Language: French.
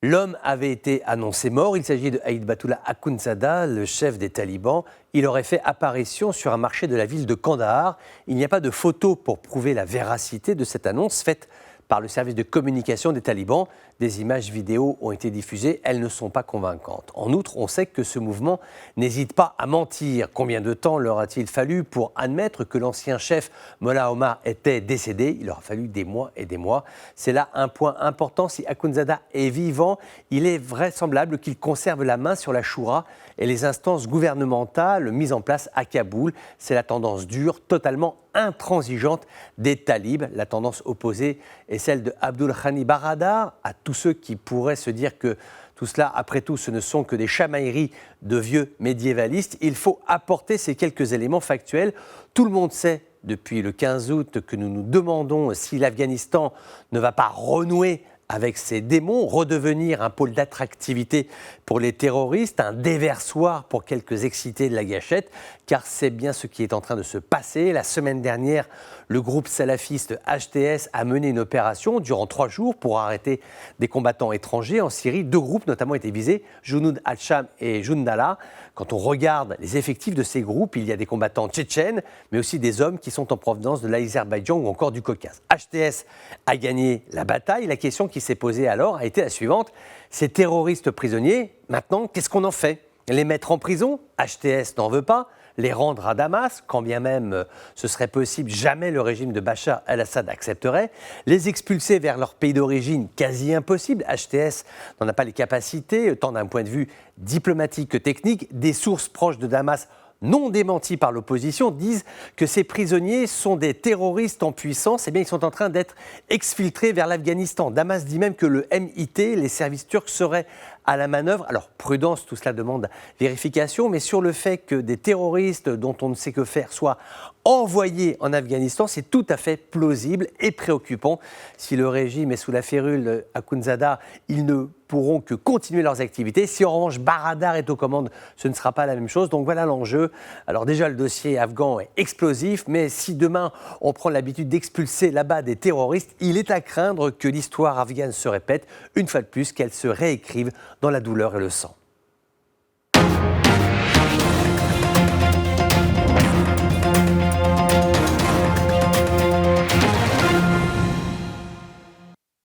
L'homme avait été annoncé mort. Il s'agit de Haïtbatullah Akhundzada, le chef des talibans. Il aurait fait apparition sur un marché de la ville de Kandahar. Il n'y a pas de photo pour prouver la véracité de cette annonce faite par le service de communication des talibans. Des images vidéo ont été diffusées, elles ne sont pas convaincantes. En outre, on sait que ce mouvement n'hésite pas à mentir. Combien de temps leur a-t-il fallu pour admettre que l'ancien chef Mollah Omar était décédé? Il leur a fallu des mois et des mois. C'est là un point important. Si Akhundzada est vivant, il est vraisemblable qu'il conserve la main sur la Choura et les instances gouvernementales mises en place à Kaboul. C'est la tendance dure, totalement intransigeante des talibs. La tendance opposée est celle de Abdul Ghani Baradar. À tous ceux qui pourraient se dire que tout cela, après tout, ce ne sont que des chamailleries de vieux médiévalistes, il faut apporter ces quelques éléments factuels. Tout le monde sait depuis le 15 août que nous nous demandons si l'Afghanistan ne va pas renouer avec ses démons, redevenir un pôle d'attractivité pour les terroristes, un déversoir pour quelques excités de la gâchette, car c'est bien ce qui est en train de se passer. La semaine dernière, le groupe salafiste HTS a mené une opération durant 3 jours pour arrêter des combattants étrangers en Syrie. 2 groupes notamment étaient visés, Junud al-Sham et Jundallah. Quand on regarde les effectifs de ces groupes, il y a des combattants tchétchènes, mais aussi des hommes qui sont en provenance de l'Azerbaïdjan ou encore du Caucase. HTS a gagné la bataille. La question qui s'est posée alors a été la suivante. Ces terroristes prisonniers, maintenant, qu'est-ce qu'on en fait? Les mettre en prison? HTS n'en veut pas. Les rendre à Damas, quand bien même ce serait possible, jamais le régime de Bachar el-Assad accepterait. Les expulser vers leur pays d'origine, quasi impossible. HTS n'en a pas les capacités, tant d'un point de vue diplomatique que technique. Des sources proches de Damas, non démenties par l'opposition, disent que ces prisonniers sont des terroristes en puissance. Eh bien, ils sont en train d'être exfiltrés vers l'Afghanistan. Damas dit même que le MIT, les services turcs, seraient à la manœuvre. Alors, prudence, tout cela demande vérification, mais sur le fait que des terroristes dont on ne sait que faire soient envoyés en Afghanistan, c'est tout à fait plausible et préoccupant. Si le régime est sous la férule Akhundzada, ils ne pourront que continuer leurs activités. Si en revanche Baradar est aux commandes, ce ne sera pas la même chose. Donc voilà l'enjeu. Alors déjà, le dossier afghan est explosif, mais si demain on prend l'habitude d'expulser là-bas des terroristes, il est à craindre que l'histoire afghane se répète, une fois de plus, qu'elle se réécrive dans la douleur et le sang.